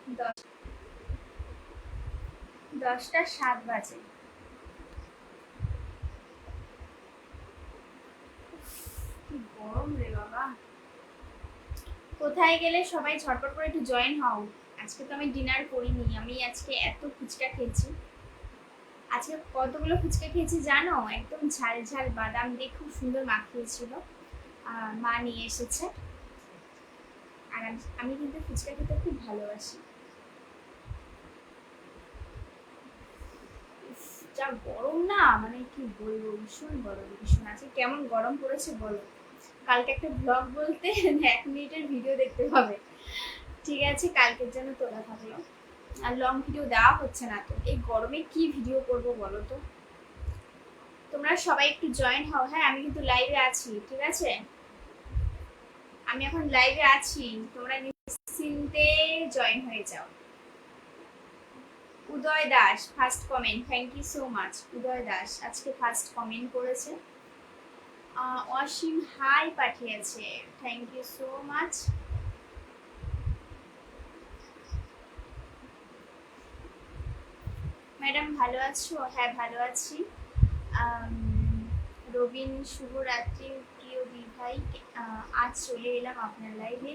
10:07 বাজে। কি গরম রে বাবা। কোথায় গেলে সবাই ঝটপট করে একটু জয়েন হও। আজকে তো আমি ডিনার করিনি, আমি আজকে এত ফুচকা খেয়েছি। আজকে কতগুলো ফুচকা খেয়েছি জানো, একদম ঝাল ঝাল বাদাম দিয়ে খুব সুন্দর মাখিয়েছিল, মা নিয়ে এসেছে। আর আমি কিন্তু ফুচকা খেতে খুব ভালোবাসি। যা গরম না, মানে কি বলবো, ভীষণ গরম, ভীষণ। আছে কেমন গরম পড়েছে বলো। কালকে একটা ব্লগ বলতে 1 মিনিটের ভিডিও দেখতে হবে, ঠিক আছে, কালকের জন্য তোলা থাকলো। আর লং ভিডিও দেওয়া হচ্ছে না, তো এই গরমে কি ভিডিও করব বলো তো। তোমরা সবাই একটু জয়েন হও। হ্যাঁ, আমি কিন্তু লাইভে আছি, ঠিক আছে, আমি এখন লাইভে আছি, তোমরা নিশ্চিন্তে জয়েন হয়ে যাও। Uday Das first comment, thank you so much. Uday Das আজকে ফার্স্ট কমেন্ট করেছে। অসীম হাই পাঠিয়েছে, thank you so much. Madam ভালো আছো? হ্যাঁ ভালো আছি। রবিন শুভরাত্রি প্রিয় দিভাই, আজ চলে এলাম আপনার লাইভে,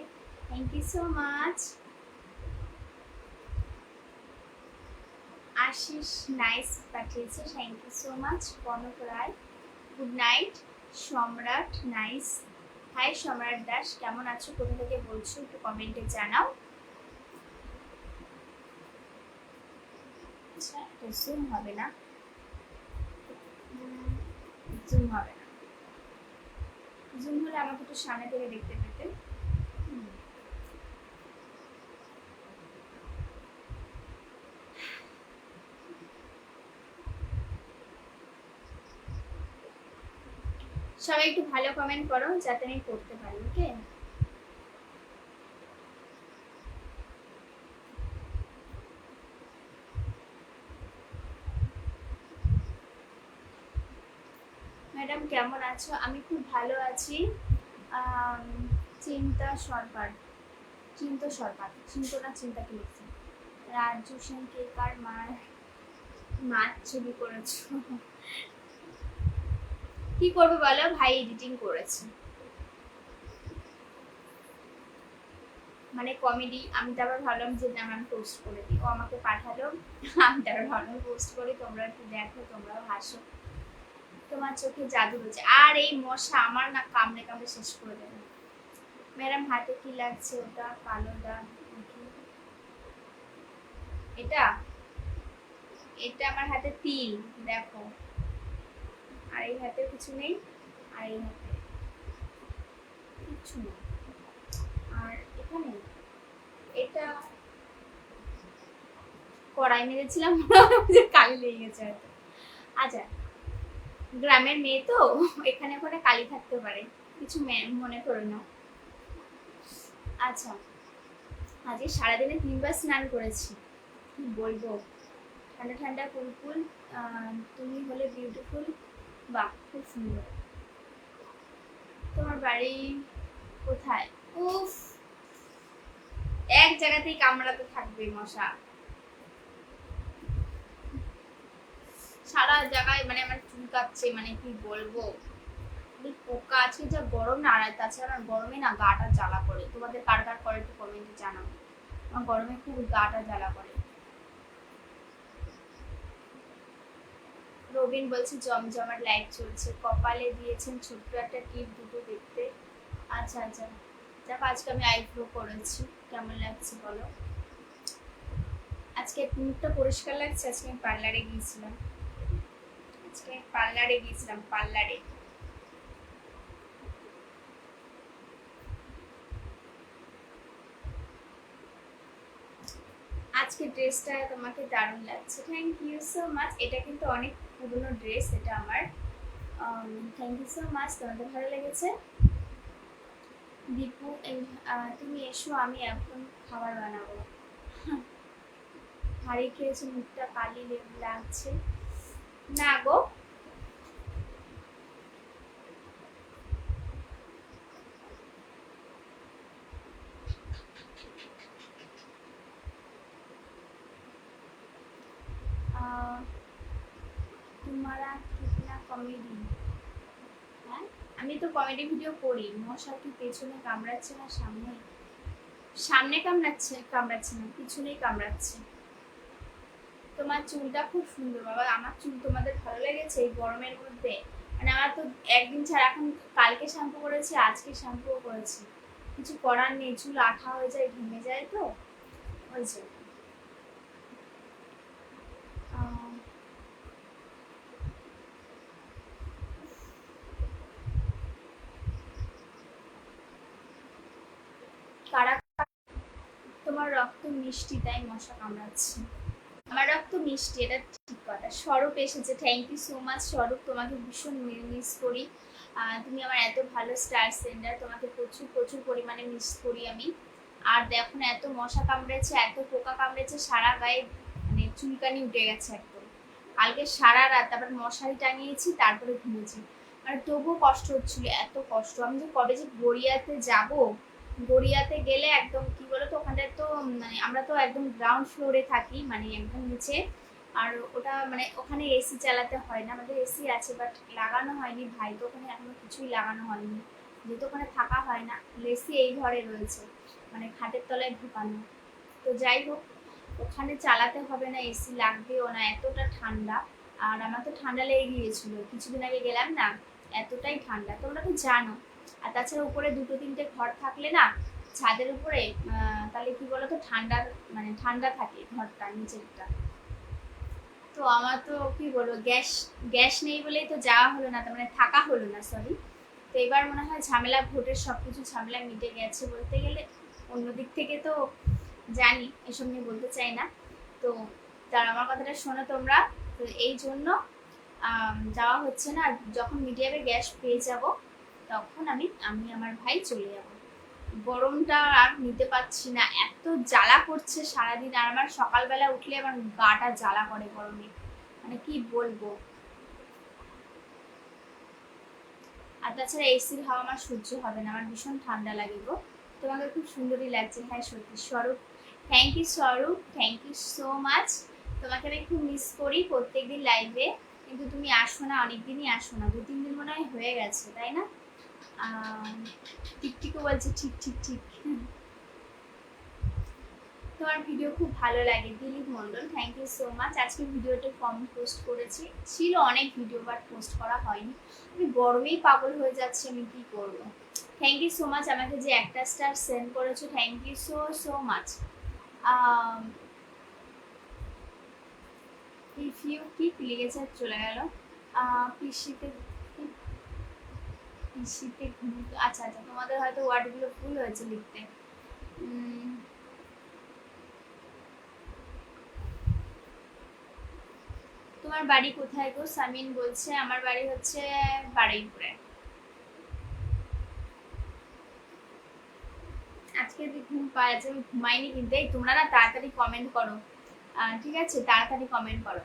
thank you so much. Ashis nice পাঠিয়েছে, thank you so much. Kanak Roy good night. Samrat nice, hi Samrat Das, কেমন আছো, কোথা থেকে বলছো একটু কমেন্টে জানাও। আচ্ছা, এটা জুম হবে না, জুম হবে না, জুম হলে আমাকে একটু সামনে থেকে দেখতে পেতে। সবাই একটু ভালো কমেন্ট করো যাতে আমি পড়তে পারি, ওকে। ম্যাডাম কেমন আছো? আমি খুব ভালো আছি। চিন্তা সরকার, চিন্ত সরকার, চিন্ত না চিন্তা কি লিখছে। রাজু সেন কে কার মার ছবি করেছো? কি করবে বলো, ভাই এডিটিং করেছে, মানে কমেডি। আমি তো আবার ভাবলাম যে না, আমি পোস্ট করে দিই, ও আমাকে পাঠালো, আমি তারপর ভাবলাম পোস্ট করি, তোমরা একটু দেখো, তোমরাও হাসো। তোমার চোখে জাদু রয়েছে। আর এই মশা আমার না কামড়ে কামড়ে শেষ করে দেবে। ম্যাডাম হাতে কি লাগছে ওটা, কালো দাগ? এটা এটা আমার হাতে তিল, দেখো। আর এই হাতে কিছু নেই, আর এই হাতে কিছু নেই, আর এখানে এটা কড়াই মেরেছিলাম, কালি লেগে গেছে হয়তো। আচ্ছা, গ্রামের মেয়ে তো, এখানে ওখানে কালি থাকতে পারে, কিছু মনে করো না। আচ্ছা, আজকে সারাদিনে 3বার স্নান করেছি, কি বলবো, ঠান্ডা ঠান্ডা কুলকুল। তুমি হলে বিউটিফুল, বাহ খুব সুন্দর। তোমার বাড়ি কোথায়? উফ, এক জায়গাতেই কামড়াতে থাকবে মশা, সারা জায়গায়, মানে আমার চুলকাচ্ছে, মানে কি বলবো, পোকা আছে, যা গরম না। আর তাছাড়া গরমে না গাটা জ্বালা করে, তোমাদের কার কার করে একটু কমেন্টে জানাও। আমার গরমে খুব গাটা জ্বালা করে। রবিন বলছে জমজমাট লাইট চলছে, কপালে দিয়েছেন ছোট্ট একটা টিপ, দুটো দেখতে। আচ্ছা আচ্ছা, যাক আজকে আমি আইব্রো করেছি, কেমন লাগছে বলো। আজকে মুখটা পরিষ্কার লাগছে, আজকে আমি পার্লারে গিয়েছিলাম, আজকে পার্লারে গিয়েছিলাম, পার্লারে। আজকে ড্রেসটা তোমাকে দারুণ লাগছে, থ্যাংক ইউ সো মাচ। এটা কিন্তু অনেক পুরনো ড্রেস, এটা আমার, থ্যাংক ইউ সো মাচ, তোমাদের ভালো লেগেছে। দীপু তুমি এসো, আমি এখন খাবার বানাবো। হাড়ি খেয়েছে, মুখটা কালি লাগছে। না গো, মশারা কিতনা কমেডি। হ্যাঁ, আমি তো কমেডি ভিডিও করি। মশা কি পেছনে কামড়াচ্ছে না সামনে? সামনে কামড়াচ্ছে না, পিছনেই কামড়াচ্ছে। তোমার চুলটা খুব সুন্দর বাবা। আমার চুল তোমাদের ভালো লেগেছে এই গরমের মধ্যে? মানে আমার তো একদিন ছাড়া, এখন কালকে শ্যাম্পু করেছি, আজকে শ্যাম্পুও করেছি, কিছু করার নেই। চুল আঠা হয়ে যায়, ঘেমে যায়, তো ওই জন্য। কারা? তোমার রক্ত মিষ্টি তাই মশা কামড়াচ্ছে। আমার রক্ত মিষ্টি, এটা ঠিক কথা। স্বরূপ এসেছে, থ্যাংক ইউ সো মাচ স্বরূপ, তোমাকে ভীষণ মিস করি। তুমি আমার এত ভালো স্টার সেন্ডার, তোমাকে প্রচুর প্রচুর পরিমাণে মিস করি আমি। আর দেখো না, এত মশা কামড়েছে, এত পোকা কামড়েছে, সারা গায়ে মানে চুলকানি উঠে গেছে একদম। কালকে সারা রাত আবার মশারি টাঙিয়েছি, তারপরে ঘুমিয়েছি। আর তবুও কষ্ট হচ্ছিল, এত কষ্ট। আমি যে কবে যে গড়িয়াতে যাব, গড়িয়াতে গেলে একদম কি বলতো, ওখানটায় তো মানে আমরা তো একদম গ্রাউন্ড ফ্লোরে থাকি, মানে একদম নিচে। আর ওটা মানে ওখানে এসি চালাতে হয় না, আমাদের এসি আছে বাট লাগানো হয়নি। ভাই তো ওখানে এখনো কিছুই লাগানো হয়নি, যেহেতু ওখানে থাকা হয় না। এসি এই ঘরে রয়েছে, মানে খাটের তলায় ঢুকানো। তো যাই হোক, ওখানে চালাতে হবে না, এসি লাগবেও না, এতটা ঠান্ডা। আর আমার তো ঠান্ডা লেগে গিয়েছিল, কিছুদিন আগে গেলাম না, এতটাই ঠান্ডা, তোমরা তো জানো। আর তাছাড়া উপরে দুটো তিনটে ঘর থাকলে না, ছাদের উপরে, তাহলে কি বলতো, ঠান্ডার মানে ঠান্ডা থাকে ঘরটা নিচেরটা। তো আমার তো কি বলবো, গ্যাস গ্যাস নেই বলেই তো যাওয়া হলো না, তার মানে থাকা হলো না, সরি। তো এবার মনে হয় ঝামেলা, ভোটের সবকিছু ঝামেলা মিটে গেছে বলতে গেলে। অন্যদিক থেকে তো জানি, এসব নিয়ে বলতে চাই না। তো তার আমার কথাটা শোনো তোমরা। তো এই জন্য যাওয়া হচ্ছে না। যখন মিডিয়ামে গ্যাস পেয়ে যাব, তখন আমি আমার ভাই চলে যাব। গরমটা আর নিতে পারছি না, এত জ্বালা করছে সারাদিন। আর আমার সকালবেলা উঠলে আমার গাটা জ্বালা করে গরমে, মানে কি বলবো। আর তাছাড়া এসির হাওয়া আমার সহ্য হবে না, আমার ভীষণ ঠান্ডা লাগে গো। তোমাকে খুব সুন্দরই লাগছে। হ্যাঁ সত্যি স্বরূপ, thank you Swarup, thank you so much. তোমাকে আমি খুব মিস করি প্রত্যেকদিন লাইভে, কিন্তু তুমি আসো না, অনেকদিনই আসো না, 2-3 দিন মনে হয় হয়ে গেছে, তাই না? টিকটিকও বলছে ঠিক ঠিক ঠিক। তোমার ভিডিও খুব ভালো লাগে Dilip Mondal, thank you so much. আজকে ভিডিওটা কম পোস্ট করেছি, ছিল অনেক ভিডিও বাট পোস্ট করা হয়নি। আমি গরমেই পাগল হয়ে যাচ্ছি, আমি কি করব। থ্যাংক ইউ সো মাচ, আমাকে যে একটা স্টার সেন্ড করেছো, thank you so so much. If you কি লিখেছে, চলে গেল। পিসিতে পিসিতে আচ্ছা আচ্ছা, তোমাদের হয়তো ওয়ার্ডগুলো ভুল হয়েছে লিখতে। তোমার বাড়ি কোথায় গো? সামিন বলছে আমার বাড়ি হচ্ছে বারুইপুরে। আজকে ঘুম পাচ্ছে, আমি ঘুমাইনি কিন্তু। এই তোমরা না তাড়াতাড়ি কমেন্ট করো, ঠিক আছে? তাড়াতাড়ি কমেন্ট করো।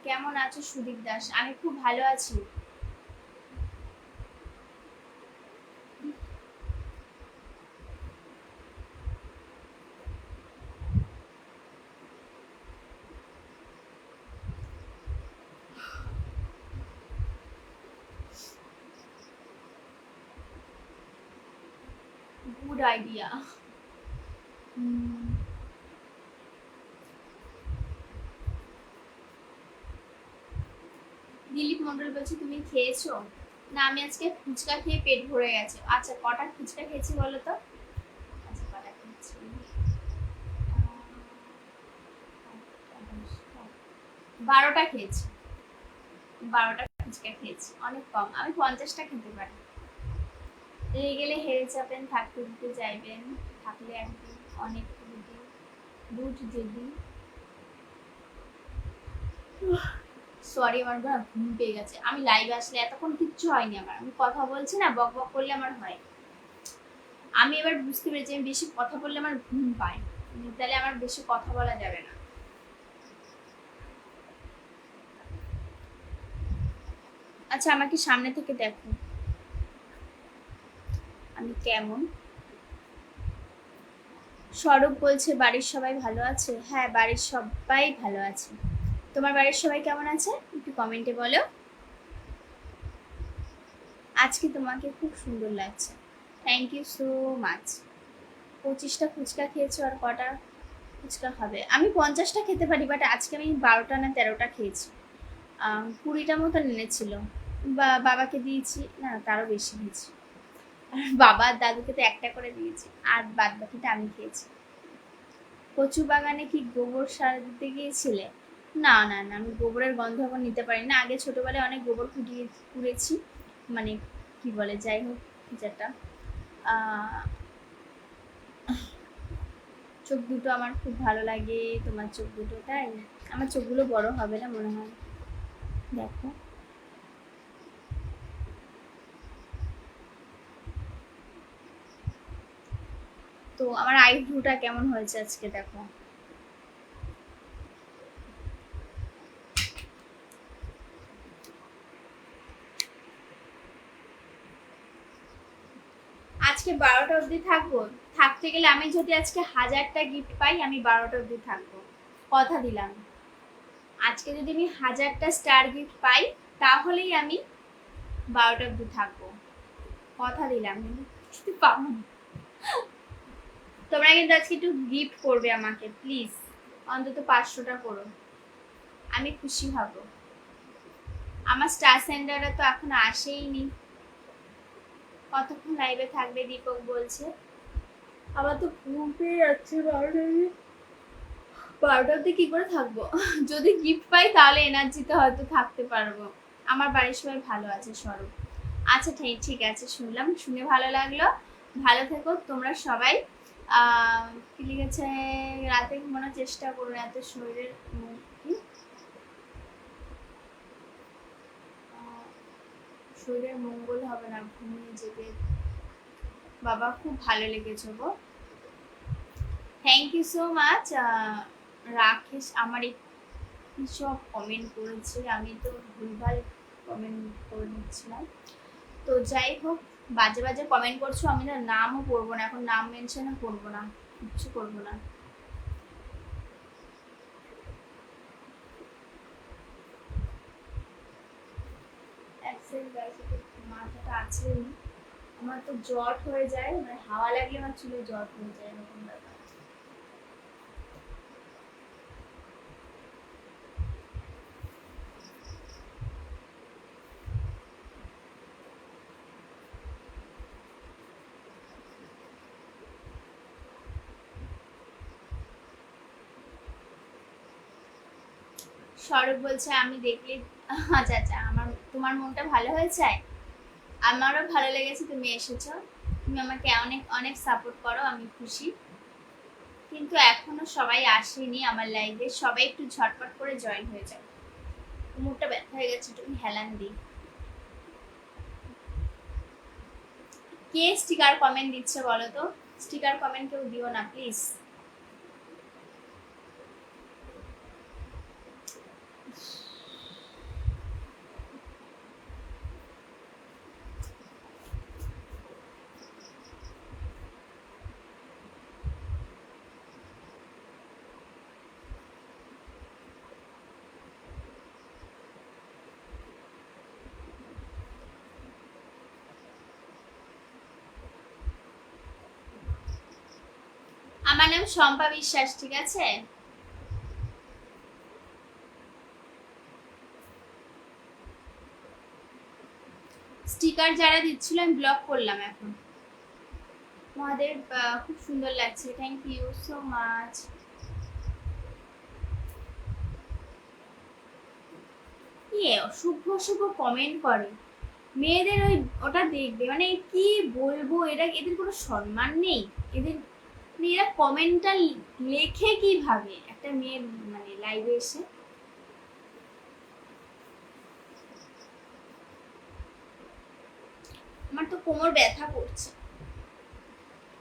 কেমন আছো সুদীপ দাস? আমি খুব ভালো আছি। Good idea. দিলীপ মন্ডল বলছে তুমি খেয়েছো? না, আমি আজকে ফুচকা খেয়ে পেট ভরে গেছে। আচ্ছা, কটা ফুচকা খেয়েছি বলো তো? আচ্ছা, কটা খেয়েছি? 12টা খেয়েছি। 12টা ফুচকা খেয়েছি, অনেক কম। আমি 50টা খেতে পারি। রেগে গেলে হেরে যাবেন, থাকতে দিতে চাইবেন, থাকলে একদিন অনেক দুধ যদি। সরি, আমার ঘুম পেয়ে গেছে। আমি লাইভ আসলে এতক্ষণ কিচ্ছু হয়নি আমার, আমি কথা বলছি না, বক বক করলে আমার হয়। আমি এবার বুঝতে পেরেছি, আমি বেশি কথা বললে আমার ঘুম পায়, তাহলে আমার বেশি কথা বলা যাবে না। আচ্ছা, আমাকে সামনে থেকে দেখো আমি কেমন। স্বরূপ বলছে বাড়ির সবাই ভালো আছে। হ্যাঁ, বাড়ির সবাই ভালো আছে। তোমার বাড়ির সবাই কেমন আছে একটু কমেন্টে বলো। আজকে তোমাকে খুব সুন্দর লাগছে, থ্যাংক ইউ সো মাচ। 25টা ফুচকা খেয়েছো, আর কটা ফুচকা খাবে? আমি 50টা খেতে পারি, বাট আজকে আমি 12টা না 13টা খেয়েছি। 20টা মতন এনেছিল, বাবাকে দিয়েছি, না তারও বেশি দিয়েছি। আর বাবা আর দাদুকে তো একটা করে দিয়েছি, আর বাদ বাকিটা আমি খেয়েছি। কচু বাগানে কি গোবর সার দিতে গিয়েছিলে? না না না, আমি গোবরের গন্ধ এখন নিতে পারি না। আগে ছোটবেলায় অনেক গোবর কুড়েছি, মানে কি বলে, যাই হোক যেটা। চোখ দুটো আমার খুব ভালো লাগে, তোমার চোখ দুটো, তাই? আমার চোখগুলো বড় হবে না মনে হয়, দেখো। তো আমার আইব্রুটা কেমন হয়েছে আজকে দেখো। আজকে 12টা অবধি থাকবো। থাকতে গেলে আমি যদি আজকে 1000টা গিফট পাই, আমি 12টা অবধি থাকবো, কথা দিলাম। আজকে যদি আমি 1000টা স্টার গিফট পাই, তাহলেই আমি 12টা অবধি থাকবো, কথা দিলাম। কিন্তু পাবো না। তোমরা কিন্তু আজকে একটু গিফট করবে আমাকে প্লিজ, অন্তত 500টা করো, আমি খুশি হব। আমার স্টার সেন্ডাররা তো এখন আসেইনি। কতক্ষণ লাইভে থাকবে দীপক বলছে? আমার তো ঘুম পেয়ে যাচ্ছে, 12টা অবধি কি করে থাকবো? যদি গিফট পাই তাহলে এনার্জিতে হয়তো থাকতে পারবো। আমার বাড়ির সবাই ভালো আছে, স্বরূপ। আচ্ছা ঠিক আছে, শুনলাম, শুনে ভালো লাগলো। ভালো থেকো তোমরা সবাই। কি লিখেছে, রাতে ঘুমানোর চেষ্টা করো, এত শরীরের শরীরের মঙ্গল হবে না ঘুমিয়ে জেগে। বাবা খুব ভালো লেগেছে গো, thank you so much. Rakesh আমার সব কমেন্ট করেছে, আমি তো ভুলভাল কমেন্ট করে দিচ্ছিলাম। তো যাই হোক, বাজে বাজে কমেন্ট করছো, আমি না নামও পড়বো না এখন, নাম মেনশনও করবো না, কিচ্ছু করবো না। মাথাটা আছে, আমার তো জট হয়ে যায়, মানে হাওয়া লাগলে আমার চুলে জট হয়ে যায়, এরকম ব্যাপার। সৌরভ বলছে আমি দেখলে, আচ্ছা আচ্ছা, আমার তোমার মনটা ভালো হয়েছে, আমারও ভালো লেগেছে তুমি এসেছো, তুমি আমাকে অনেক অনেক সাপোর্ট করো, আমি খুশি। কিন্তু এখনো সবাই আসেনি আমার লাইভে, সবাই একটু ঝটপট করে জয়েন হয়ে যাও। কোমরটা ব্যথা হয়ে গেছে, একটু হেলান দিই। কে স্টিকার কমেন্ট দিচ্ছে বলো তো? স্টিকার কমেন্ট কেউ দিও না প্লিজ। আমার নাম শম্পা বিশ্বাস, ঠিক আছে? স্টিকার যারা দিচ্ছিল আমি ব্লক করলাম এখন। মহাদেব খুব সুন্দর লাগছে, থ্যাংক ইউ সো মাচ। কি অশুভ অশুভ কমেন্ট করে, মেয়েদের ওই ওটা দেখবে, মানে কি বলবো, এদের কোনো সম্মান নেই এদের, এরা কমেন্টটা লেখে কিভাবে একটা মেয়ের মানে লাইভে এসে? আমার তো কোমর ব্যথা করছে,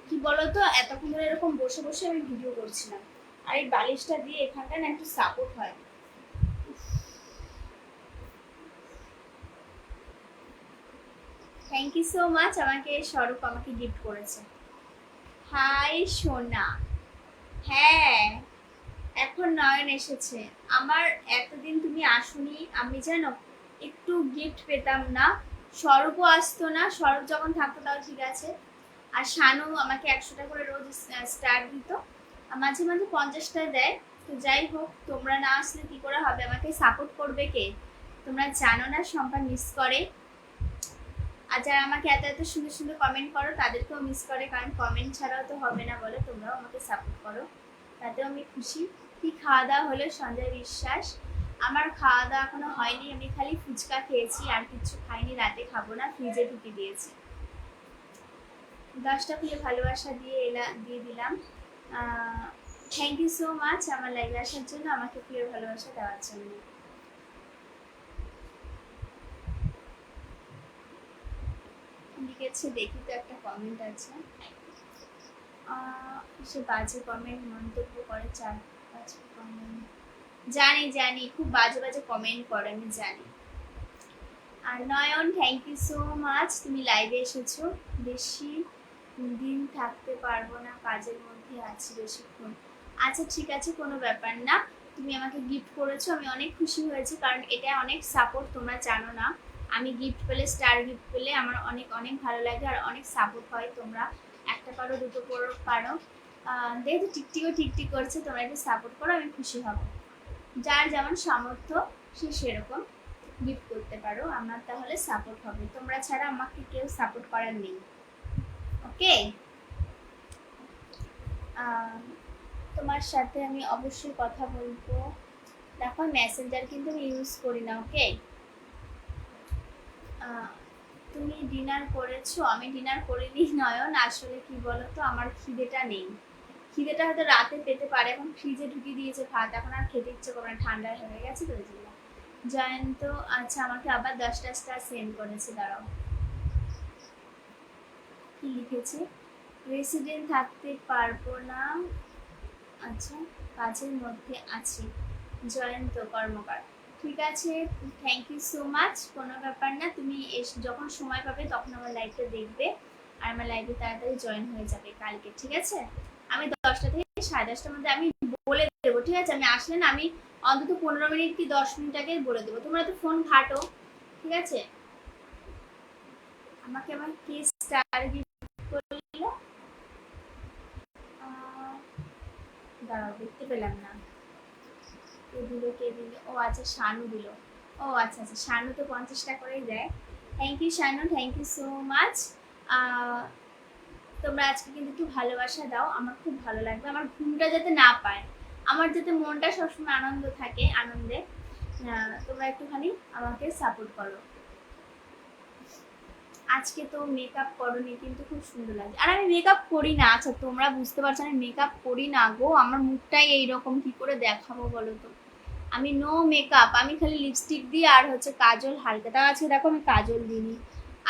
কি বলতো, এতক্ষণ ধরে এরকম বসে বসে আমি ভিডিও করছিলাম, আর এই বালিশটা দিয়ে এখানটা না একটু সাপোর্ট হয়। থ্যাংক ইউ সো মাচ, আমাকে স্বরূপ আমাকে গিফট করেছে। হাই সোনা, হ্যাঁ এখন নয়ন এসেছে। আমার এতদিন তুমি আসুনি, আমি জানো একটু গিফট পেতাম না, স্বরূপও আসতো না। স্বরূপ যখন থাকতো তাও ঠিক আছে, আর শানু আমাকে 100টা করে রোজ স্টার দিত, আর মাঝে মাঝে 50টা দেয়। তো যাই হোক, তোমরা না আসলে কি করে হবে, আমাকে সাপোর্ট করবে কে? তোমরা জানো না সম্পা মিস করে, আর যারা আমাকে এত এত সুন্দর সুন্দর কমেন্ট করো তাদেরকেও মিস করে, কারণ কমেন্ট ছাড়াও তো হবে না বলো, তোমরাও আমাকে সাপোর্ট করো, তাতেও আমি খুশি। কি খাওয়া দাওয়া হলো সঞ্জয় বিশ্বাস? আমার খাওয়া দাওয়া এখনো হয়নি, আমি খালি ফুচকা খেয়েছি, আর কিছু খাইনি, রাতে খাবো না, ফ্রিজে ঢুকে দিয়েছি। 10টা খুলে ভালোবাসা দিয়ে দিলাম। থ্যাংক ইউ সো মাচ আমার লাইভে আসার জন্য, আমাকে প্রিয় ভালোবাসা দেওয়ার জন্য। লিখেছে দেখি তো, একটা কমেন্ট আছে, সে বাজে কমেন্ট মন্তব্য করে, 4-5 কমেন্ট। জানি জানি খুব বাজে বাজে কমেন্ট করে, আমি জানি। আর নয়ন থ্যাংক ইউ সো মাচ, তুমি লাইভে এসেছো। বেশি দিন থাকতে পারবো না, কাজের মধ্যে আছি বেশিক্ষণ। আচ্ছা ঠিক আছে, কোনো ব্যাপার না। তুমি আমাকে গিফট করেছো, আমি অনেক খুশি হয়েছি, কারণ এটা অনেক সাপোর্ট, তোমরা জানো না। আমি গিফট পেলে, স্টার গিফট পেলে আমার অনেক অনেক ভালো লাগে, আর অনেক সাপোর্ট হয়। তোমরা একটা পারো, দুটো পারো, দেখো টিকটিকও টিকটিক করছে, তোমরা একটু সাপোর্ট করো, আমি খুশি হব। যার যেমন সামর্থ্য সে সেরকম গিফট করতে পারো, আমার তাহলে সাপোর্ট হবে। তোমরা ছাড়া আমাকে কেউ সাপোর্ট করার নেই, ওকে? তোমার সাথে আমি অবশ্যই কথা বলবো। দেখো মেসেঞ্জার কিন্তু আমি ইউজ করি না, ওকে? তুমি ডিনার করেছো? আমি ডিনার করিনি নয়ন, আসলে কি বলতো, আমার খিদেটা নেই। খিদেটা হয়তো রাতে পেতে পারে, এখন ফ্রিজে ঢুকিয়ে দিয়েছে ভাত, এখন আর খেতে ইচ্ছে করে না, ঠান্ডা হয়ে গেছে তো, ওই জন্য। জয়ন্ত আচ্ছা আমাকে আবার 10টা স্টার সেন্ড করেছে, দাঁড়াও কি লিখেছে, রেসিডেন্ট থাকতে পারবো না, আচ্ছা কাজের মধ্যে আছি, জয়ন্ত কর্মকার। ঠিক আছে, থ্যাংক ইউ সো মাচ, কোনো ব্যাপার না, তুমি যখন সময় পাবে তখন আমার লাইভটা দেখবে, আর আমার লাইভে তাড়াতাড়ি জয়েন হয়ে যাবে কালকে, ঠিক আছে? আমি 10টা থেকে 10:30টার মধ্যে আমি বলে দেবো, ঠিক আছে? আমি আসলে না, আমি অন্তত 15 মিনিট কি 10 মিনিট আগে বলে দেবো, তোমরা তো ফোন ঘাটো, ঠিক আছে? আমাকে আমার কে স্টার গিফট করলো, দাঁড়াও দেখতে পেলাম না, কে দিল, ও আচ্ছা শানু দিল, ও আচ্ছা আচ্ছা, শানু তো 50টা করেই দেয়। Thank you Shanu, thank you so much. তোমরা আজকে কিন্তু একটু ভালোবাসা দাও, আমার খুব ভালো লাগবে, আমার ঘুমটা যাতে না পায়, আমার যাতে মনটা সবসময় আনন্দ থাকে, আনন্দে। তোমরা একটুখানি আমাকে সাপোর্ট করো। আজকে তো মেকআপ করোনি, কিন্তু খুব সুন্দর লাগছে, আর আমি মেকআপ করি না, আচ্ছা তোমরা বুঝতে পারছো আমি মেকআপ করি না গো, আমার মুখটাই এইরকম, কি করে দেখাবো বলো তো? আমি নো মেকআপ, আমি খালি লিপস্টিক দিয়ে আর হচ্ছে কাজল হালকা, তাও আজকে দেখো আমি কাজল দিইনি,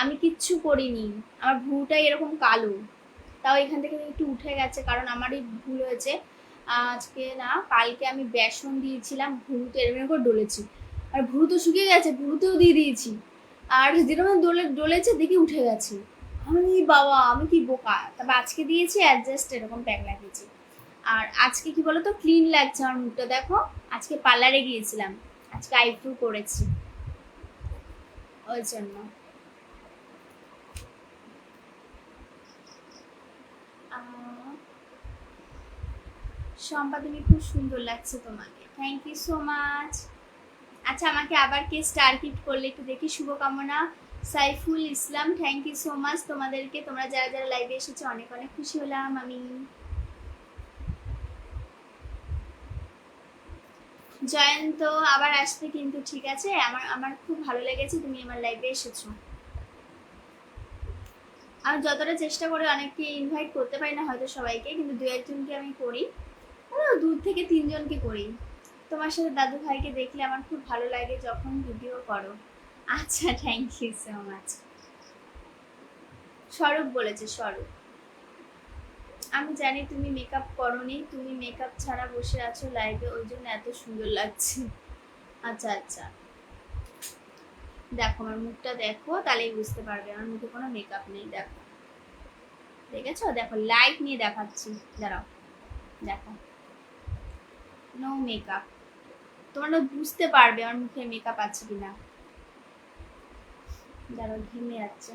আমি কিচ্ছু করিনি, আমার ভ্রুটাই এরকম কালো, তাও এখান থেকে একটু উঠে গেছে, কারণ আমারই ভুল হয়েছে। আজকে না, কালকে আমি বেসন দিয়েছিলাম, ভ্রুতে এরকম করে ডলেছি, আর ভ্রু তো শুকিয়ে গেছে, ভ্রুতেও দিয়ে দিয়েছি, আর যেরকম ডলেছে দেখি উঠে গেছে, আমি বাবা আমি কি বোকা, তবে আজকে দিয়েছি অ্যাডজাস্ট, এরকম প্যাক লাগিয়েছি। আর আজকে কি বলতো, ক্লিন লাগছে আমার মুখটা, দেখো আজকে পার্লারে গিয়েছিলাম, আজকে আইব্রো করেছি, ওই জন্য। শম্পা তুমি খুব সুন্দর লাগছে তোমাকে, থ্যাংক ইউ সো মাচ। আচ্ছা আমাকে আবার কে স্টার গিফট করলে একটু দেখি, শুভকামনা Saiful Islam, thank you so much তোমাদেরকে, তোমরা যারা যারা লাইভে এসেছো অনেক অনেক খুশি হলাম আমি। জয়ন্ত আবার আসবে কিন্তু, ঠিক আছে? আমার আমার খুব ভালো লেগেছে তুমি আমার লাইভে এসেছো। আমি যতটা চেষ্টা করি অনেককে ইনভাইট করতে পারি না হয়তো সবাইকে, কিন্তু 2-1জনকে আমি করি, 2 থেকে 3জনকে করি। তোমার সাথে দাদু ভাইকে দেখলে আমার খুব ভালো লাগে যখন ভিডিও করো। আচ্ছা থ্যাংক ইউ সো মাচ। স্বরূপ বলেছে, স্বরূপ। আমি জানি তুমি মেকআপ করোনি, তুমি মেকআপ ছাড়া বসে আছো লাইভে, ওই জন্য এত সুন্দর লাগছে। আচ্ছা আচ্ছা, দেখো আমার মুখটা দেখো, তাহলেই বুঝতে পারবে আমার মুখে কোনো মেকআপ নেই, দেখো দেখেছো, দেখো লাইট নিয়ে দেখাচ্ছি, দাঁড়াও দেখো, নো মেকআপ। তোমরা বুঝতে পারবে আমার মুখে মেকআপ আছে কিনা। যারা ঘেমে যাচ্ছে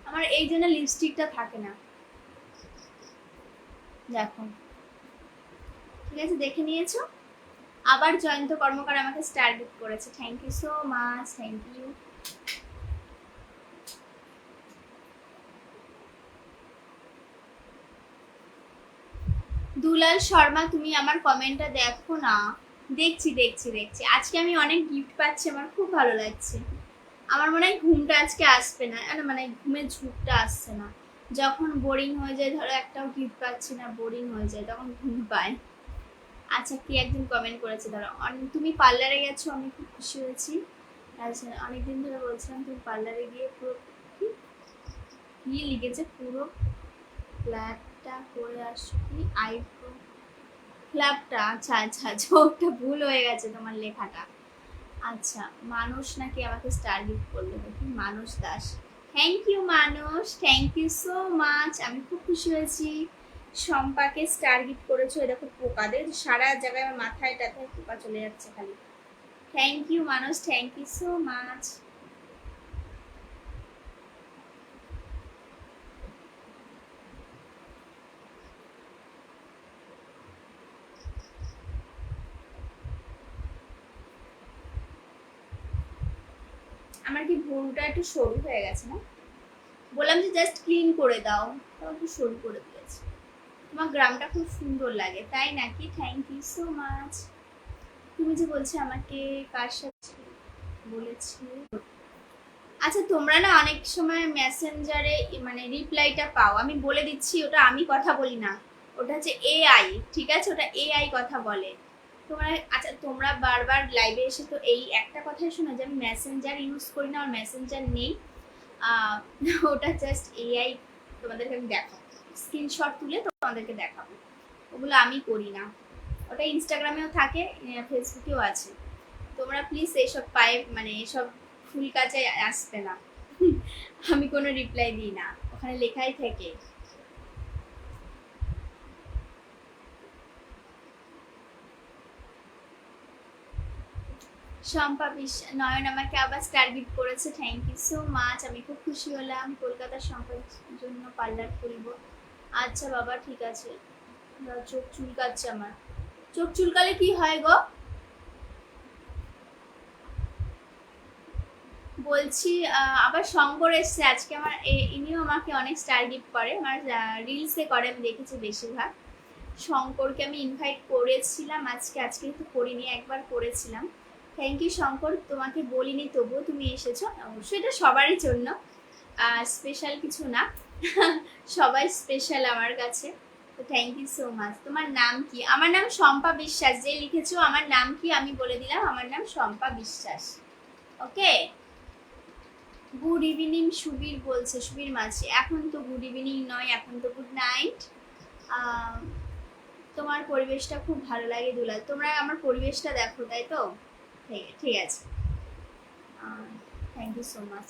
আমার, এই জন্য লিপস্টিকটা থাকে না। দেখো, ঠিক আছে, দেখে নিয়েছো। আবার জয়ন্ত কর্মকার আমাকে স্টার গিফট করেছে, thank you so much, thank you. Dulal Sharma, তুমি আমার কমেন্টটা দেখো না। দেখছি দেখছি দেখছি। আজকে আমি অনেক গিফট পাচ্ছি, আমার খুব ভালো লাগছে। আমার মনে হয় ঘুমটা আজকে আসবে না, মানে ঘুমের ঝুঁকটা আসছে না। যখন বোরিং হয়ে যায়, ধরো একটাও গিফট পাচ্ছি না, বোরিং হয়ে যায়, তখন ঘুম পায়। আচ্ছা, কি একদিন কমেন্ট করেছে, ধরো তুমি পার্লারে গেছো, আমি খুব খুশি হয়েছি। আচ্ছা, অনেকদিন ধরে বলছিলাম তুমি পার্লারে গিয়ে পুরো কি লিখেছে, পুরো ফ্ল্যাটটা করে আসো, কি আইব্রো ক্লাবটা। আচ্ছা আচ্ছা, ওটা ভুল হয়ে গেছে তোমার লেখাটা। আচ্ছা, মানুষ নাকি আমাকে স্টার গিফট করলো, দেখি মানুষ দাস, থ্যাংক ইউ মানুষ, থ্যাংক ইউ সো মাচ, আমি খুব খুশি হয়েছি। শম্পাকে স্টার গিফট করেছো, এরকম পোকাদের সারা জায়গায় আমার মাথায় টাথায় পোকা চলে যাচ্ছে খালি। থ্যাংক ইউ মানুষ, থ্যাংক ইউ সো মাচ। আমার কি ভুরুটা একটু সরু হয়ে গেছে না? বললাম যে জাস্ট ক্লিন করে দাও, তাও একটু সরু করে দিয়েছে। তোমার গ্রামটা খুব সুন্দর লাগে, তাই নাকি? Thank you so much. তুমি যে বলছো আমাকে কার সাথে বলেছি। আচ্ছা, তোমরা না অনেক সময় মেসেঞ্জারে মানে রিপ্লাইটা পাও, আমি বলে দিচ্ছি, ওটা আমি কথা বলি না, ওটা হচ্ছে এআই, ঠিক আছে? ওটা এআই কথা বলে। তোমরা, আচ্ছা, তোমরা বারবার লাইভে এসে তো এই একটা কথাই শোনো যে আমি মেসেঞ্জার ইউজ করি না, আমার মেসেঞ্জার নেই। ওটা জাস্ট এআই। তোমাদেরকে আমি দেখাবো, স্ক্রিনশট তুলে তোমাদেরকে দেখাবো। ওগুলো আমি করি না। ওটা ইনস্টাগ্রামেও থাকে, ফেসবুকেও আছে। তোমরা প্লিজ এইসব পায়ে মানে এসব ফুল কাজে আসবে না। আমি কোনো রিপ্লাই দিই না, ওখানে লেখাই থাকে। শম্পা বিশ্বাস, নয়ন আমাকে আবার স্টার গিফট করেছে, থ্যাংক ইউ সো মাচ, আমি খুব খুশি হলাম। কলকাতার শম্পার জন্য পার্লার খুলবো। আচ্ছা বাবা, ঠিক আছে। চোখ চুলকাচ্ছে আমার। চোখ চুলকালে কি হয় গো? বলছি, আবার শঙ্কর এসছে আজকে আমার, ইনিও আমাকে অনেক স্টার গিফট করে, আমার রিলসে করে, আমি দেখেছি বেশিরভাগ। শঙ্করকে আমি ইনভাইট করেছিলাম আজকে, আজকে তো করিনি, একবার করেছিলাম। থ্যাংক ইউ শঙ্কর, তোমাকে বলিনি তবুও তুমি এসেছো, অবশ্যই এটা সবারই জন্য, স্পেশাল কিছু না। সবাই স্পেশাল আমার কাছে। তো থ্যাংক ইউ সো মাচ। তোমার নাম কি? আমার নাম শম্পা বিশ্বাস, যে লিখেছো আমার নাম কি আমি বলে দিলাম, আমার নাম শম্পা বিশ্বাস। ওকে। গুড ইভিনিং সুবীর বলছে, সুবীর মাঝি, এখন তো গুড ইভিনিং নয়, এখন তো গুড নাইট। তোমার পরিবেশটা খুব ভালো লাগে দুলাল, তোমরা আমার পরিবেশটা দেখো, তাই তো? ঠিক আছে, থ্যাংক ইউ সো মাচ।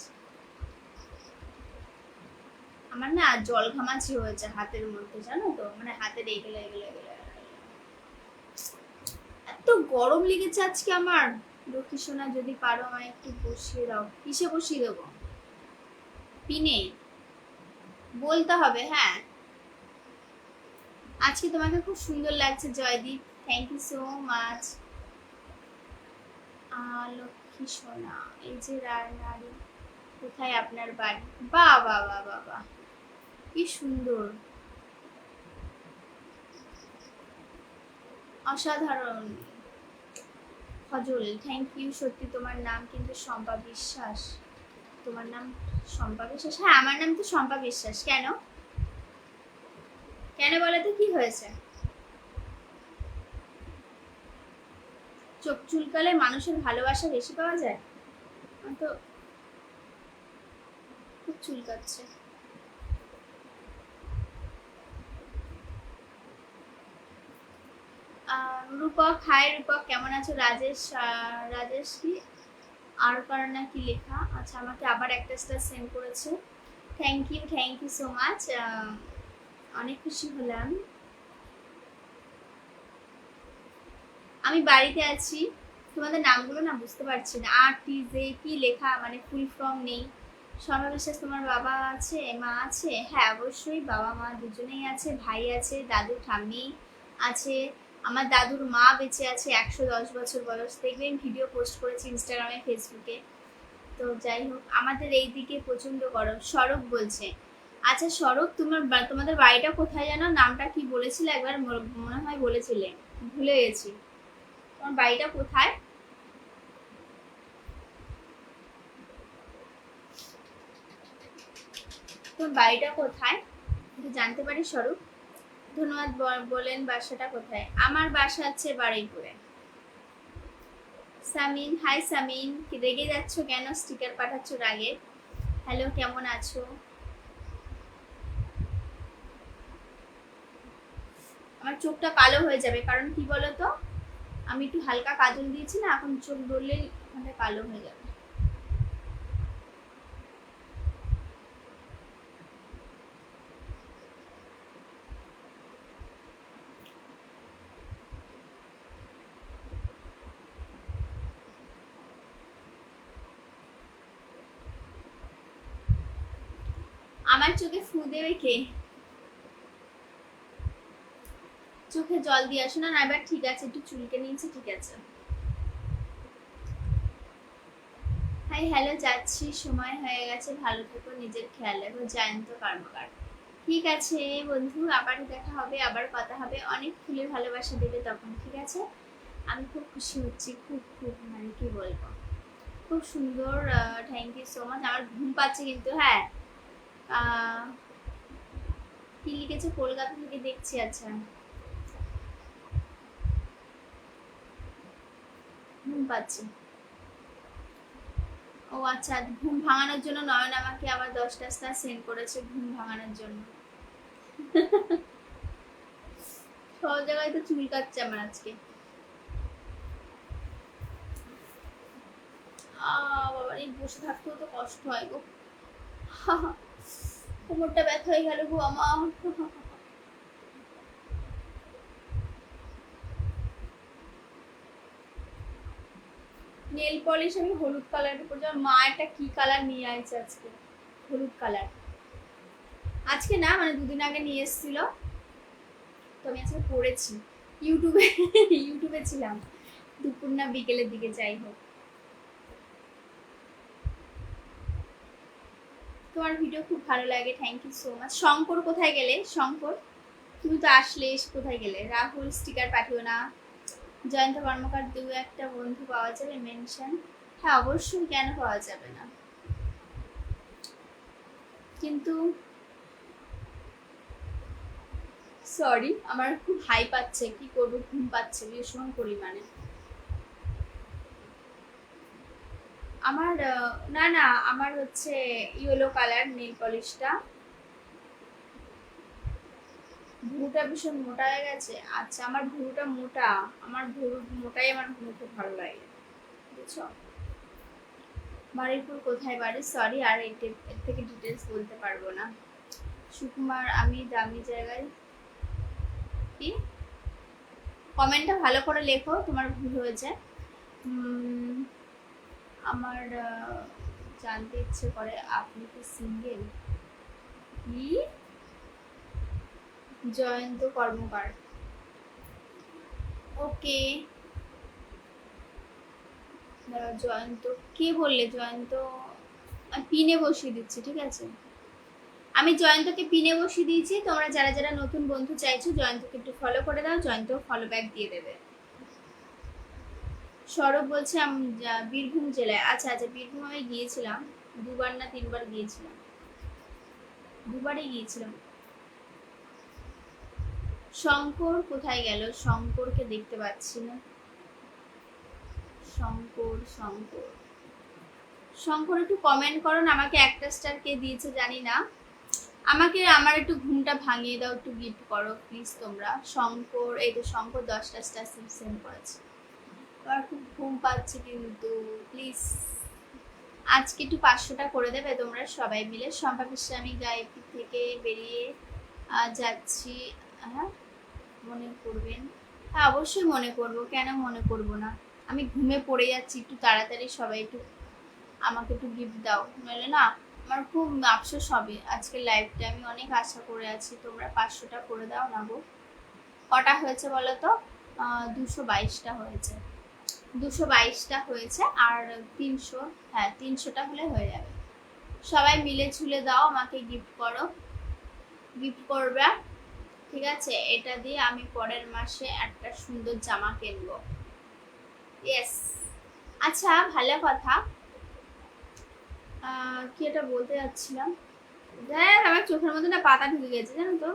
আমার না জল ঘামাচি হয়েছে হাতের মধ্যে, জানো তো, মানে হাতের এইগুলো এগুলো এগুলো এত গরম লেগেছে আজকে আমার। লক্ষ্মী সোনা, যদি পারো আমায় একটু বসিয়ে দাও। কিসে বসিয়ে দেবো? পিনে বলতে হবে, হ্যাঁ। আজকে তোমাকে খুব সুন্দর লাগছে Joydeep, thank you so much. লক্ষ্মী সোনা, এই যে নারী, কোথায় আপনার বাড়ি? বাহ বাহ বাহ বাহ বাহ, কি সুন্দর, অসাধারণ। Fazal, thank you. সত্যি তোমার নাম কিন্তু শম্পা বিশ্বাস? তোমার নাম শম্পা বিশ্বাস? হ্যাঁ, আমার নাম তো শম্পা বিশ্বাস। কেন কেন বলো তো, কি হয়েছে? চোখ চুলকালে মানুষের ভালোবাসা বেশি পাওয়া যায়? তো খুব চুলকাচ্ছে। রূপক, হাই রূপক, কেমন আছো? রাজেশ, রাজেশ কি আর কারণ না কি লেখা, আচ্ছা, আমাকে আবার একটা স্টার সেন্ড করেছে, থ্যাংক ইউ সো মাচ, অনেক খুশি হলাম। আমি বাড়িতে আছি, তোমাদের নামগুলো না বুঝতে পারছি না। আর টি যে কি লেখা, মানে ফুল ফর্ম নেই। শর্মা বিশ্বাস, তোমার বাবা আছে, মা আছে? হ্যাঁ অবশ্যই, বাবা মা দুজনেই আছে, ভাই আছে, দাদু ঠাম্মি আছে। আমার দাদুর মা বেঁচে আছে, 110 বছর বয়স। দেখবেন ভিডিও পোস্ট করেছি ইনস্টাগ্রামে, ফেসবুকে। তো যাই হোক, আমাদের এই দিকে প্রচন্ড গরম। সরব বলছে। আচ্ছা সরব, তোমাদের বাড়িটা কোথায় জানো? নামটা কি বলেছিলে একবার, মনে হয় বলেছিলে, ভুলে গেছি। তোমার বাড়িটা কোথায়? তোমার বাড়িটা কোথায় জানতে পারি স্বরূপ? ধন্যবাদ। বলেন বাসাটা কোথায়? আমার বাসা হচ্ছে বারুইপুরে। সামিন, হাই সামিন, কি রেগে যাচ্ছ কেন? স্টিকার পাঠাচ্ছ রাগে? হ্যালো, কেমন আছো? আমার চোখটা কালো হয়ে যাবে, কারণ কি বলতো, আমি একটু হালকা কাজল দিয়েছি না, এখন চোখ ধরলেই ওখানে কালো হয়ে যাবে। আমার চোখে ফু দেবে কে? চোখে জল দিয়ে আসো না। এবার ঠিক আছে, একটু চুলকে নিয়েছি, ঠিক আছে। হাই হ্যালো, যাচ্ছি, সময় হয়ে গেছে, ভালো থেকো, নিজের খেয়াল রাখো। জয়ন্ত কর্মকার। ঠিক আছে বন্ধু, আবার দেখা হবে, আবার কথা হবে। অনেক ফুলের ভালোবাসা দেবে তখন, ঠিক আছে? আমি খুব খুশি হচ্ছি, খুব খুব, মানে কি বলবো, খুব সুন্দর। Thank you so much. আমার ঘুম পাচ্ছে কিন্তু। হ্যাঁ, কি লিখেছে? কলকাতা থেকে দেখছি। আচ্ছা, ঘুম পাচ্ছে। ও আচ্ছা, ঘুম ভাঙানোর জন্য নয়ন আমাকে আবার 10টা স্টার সেন্ড করেছে, ঘুম ভাঙানোর জন্য। সব জায়গায় তো চুল কাটছে আমার আজকে। বাবা, এই বসে থাকতেও তো কষ্ট হয় গো। কোমরটা ব্যথা হয়ে গেল গো আমার। নেল পলিশ আমি হলুদ কালারের উপর, যাওয়ার মা একটা কি কালার নিয়ে আসছে আজকে, হলুদ কালার। আজকে না, মানে দুদিন আগে নিয়ে এসেছিল, তো আমি আজকে পড়েছি ইউটিউবে। ইউটিউবে ছিলাম, দুপুর না বিকেলের দিকে, যাই হোক। তোমার ভিডিও খুব ভালো লাগে, thank you so much. Shankar কোথায় গেলে? শঙ্কর, তুমি তো আসলে, কোথায় গেলে? রাহুল, স্টিকার পাঠিও না। জয়ন্ত কর্মকার, দু একটা বন্ধু পাওয়া যাবে মেনশন? হ্যাঁ অবশ্যই, কেন পাওয়া যাবে না, কিন্তু সরি, আমার খুব হাই পাচ্ছে, কি করবো, ঘুম পাচ্ছে ভীষণ পরিমাণে। আমার না না, আমার হচ্ছে ইয়েলো কালার নেল পলিশটা। ভুরুটা ভীষণ মোটা হয়ে গেছে। আচ্ছা, আমার ভুরুটা মোটা, আমার ভুরু মোটাই আমার খুব ভালো লাগে, বুঝছো? বারুইপুর কোথায় বাড়ি? সরি, আর এর থেকে ডিটেলস বলতে পারবো না। সুকুমার, আমি দামি জায়গায়। কি? কমেন্টটা ভালো করে লেখো, তোমার ভুল হয়েছে। আমার জানতে ইচ্ছে করে, আপনি কি সিঙ্গেল? কি? জয়ন্ত কর্মকার, ওকে। জয়ন্ত, কে বললে জয়ন্ত? পিনে বসিয়ে দিচ্ছি, ঠিক আছে। আমি জয়ন্তকে পিনে বসিয়ে দিয়েছি। তোমরা যারা যারা নতুন বন্ধু চাইছো, জয়ন্তকে একটু ফলো করে দাও, জয়ন্ত ফলো ব্যাক দিয়ে দেবে। সৌরভ বলছে বীরভূম জেলায়। আচ্ছা আচ্ছা, বীরভূম আমি গিয়েছিলাম, 2বার না 3বার গিয়েছিলাম, 2বারই গিয়েছিলাম। শঙ্কর কোথায় গেল? শঙ্করকে দেখতে পাচ্ছি না। শঙ্কর, শঙ্কর, শঙ্কর একটু কমেন্ট করো না। আমাকে একটা স্টার কে দিয়েছে জানি না। আমাকে, আমার একটু ঘুমটা ভাঙিয়ে দাও, একটু গিফট করো প্লিজ তোমরা। শঙ্কর, এই তো শঙ্কর 10টা স্টার সেন্ড করেছে। আমার খুব ঘুম পাচ্ছে কিন্তু, প্লিজ আজকে একটু 500টা করে দেবে তোমরা সবাই মিলে। শম্পা বিশ্বাস, আমি গায়ত্রী থেকে বেরিয়ে যাচ্ছি, হ্যাঁ মনে করবেন। হ্যাঁ অবশ্যই মনে করব, কেন মনে করব না। আমি ঘুমে পড়ে যাচ্ছি, একটু তাড়াতাড়ি সবাই একটু আমাকে একটু গিফট দাও, নইলে না আমার খুব আফসোস হবে। আজকে লাইভটা আমি অনেক আশা করে আছি, তোমরা 500টা করে দাও না গো। কটা হয়েছে বলো তো? 222টা হয়েছে, 222টা হয়েছে আর 300, হ্যাঁ 300টা হলে হয়ে যাবে। সবাই মিলে ঝুলে দাও, আমাকে গিফট করো, গিফট করবে, ঠিক আছে? এটা দিয়ে আমি পরের মাসে একটা সুন্দর জামা কিনবো। ইয়েস। আচ্ছা ভালো কথা, কি এটা বলতে যাচ্ছিলাম, দেখ আমার চোখের মধ্যে না পাতা ঢুকে গেছে জানো তো।